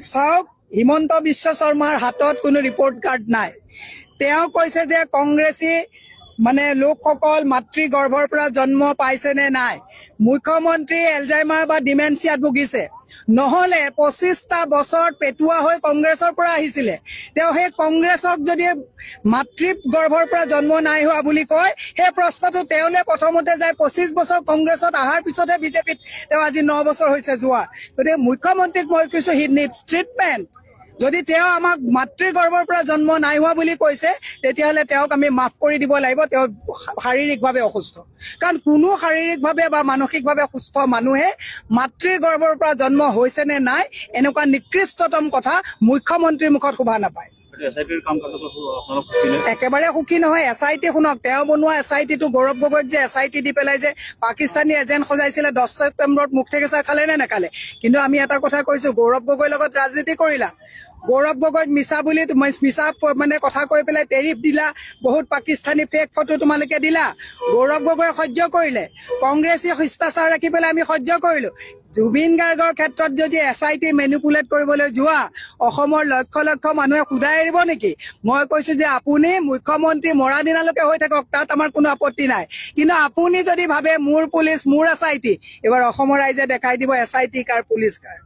চাওক হিমন্ত বিশ্ব শৰ্মাৰ হাতত কোনো ৰিপৰ্ট কাৰ্ড নাই তেওঁ কৈছে যে কংগ্ৰেছী মানে লোকসকল মাতৃ গৰ্ভৰ পৰা জন্ম পাইছে নে নাই মুখ্যমন্ত্ৰী এলজাইমাৰ বা ডিমেনচিয়াত ভুগিছে নহলে 25টা বছৰ পেটুৱা হৈ কংগ্ৰেছৰ পৰা আহিছিলে তেওঁ হে কংগ্ৰেছক যদি মাতৃ গৰ্ভৰ পৰা জন্ম নাই হোৱা বুলি কয় হে প্ৰশ্নটো তেওঁলে প্ৰথমতে যায় 25 বছৰ কংগ্ৰেছত আহাৰ পিছতে বিজেপিত তেওঁ আজি 9 বছৰ হৈছে যোৱা গতিকে মুখ্যমন্ত্ৰীক মই কৈছো হি নিডছ ট্ৰিটমেন্ট যদি তেওঁ আমাক মাতৃ গৰ্ভৰ পৰা জন্ম নাই হোৱা বুলি কৈছে তেতিয়াহলে তেওঁক আমি মাফ কৰি দিব লাগিব তেওঁ শাৰীৰিকভাৱে অসুস্থ কাৰণ কোনো শাৰীৰিকভাৱে বা মানসিকভাৱে সুস্থ মানুহে মাতৃ গৰ্ভৰ পৰা জন্ম হৈছে নে নাই এনেকুৱা নিকৃষ্টতম কথা মুখ্যমন্ত্ৰীৰ মুখত শুভা নাপায় একেবাৰে সুখী নহয় এসআইটি শুনক তেওঁ বনোৱা এসআইটিটো গৌৰৱ গগৈক যে এসআইটি দি পেলাই যে পাকিস্তানী এজেন্ট সজাইছিলে 10 ছেপ্টেম্বৰত মুখ থেকে খালে নে নাখালে কিন্তু আমি এটা কথা কৈছো গৌৰৱ গগৈৰ লগত ৰাজনীতি কৰিলা গৌৰৱ গগৈক মিছা বুলি মিছা মানে কথা কৈ পেলাই টেৰিফ দিলা বহুত পাকিস্তানী ফেক ফটো তোমালোকে দিলা গৌৰৱ গগৈ সহ্য কৰিলে কংগ্ৰেছী শিষ্টাচাৰ ৰাখি পেলাই আমি সহ্য কৰিলো জুবিন গাৰ্গৰ ক্ষেত্ৰত যদি এসআইটি মেনিপুলেট কৰিবলৈ যোৱা অসমৰ লক্ষ লক্ষ মানুহে খুদাই এৰিব নেকি মই কৈছো যে আপুনি মুখ্যমন্ত্ৰী মৰা দিনালৈকে হৈ থাকক তাত আমাৰ কোনো আপত্তি নাই কিন্তু আপুনি যদি ভাবে মোৰ পুলিশ মোৰ এসআইটি এবাৰ অসমৰ ৰাইজে দেখাই দিব এসআইটি কাৰ পুলিশ কাৰ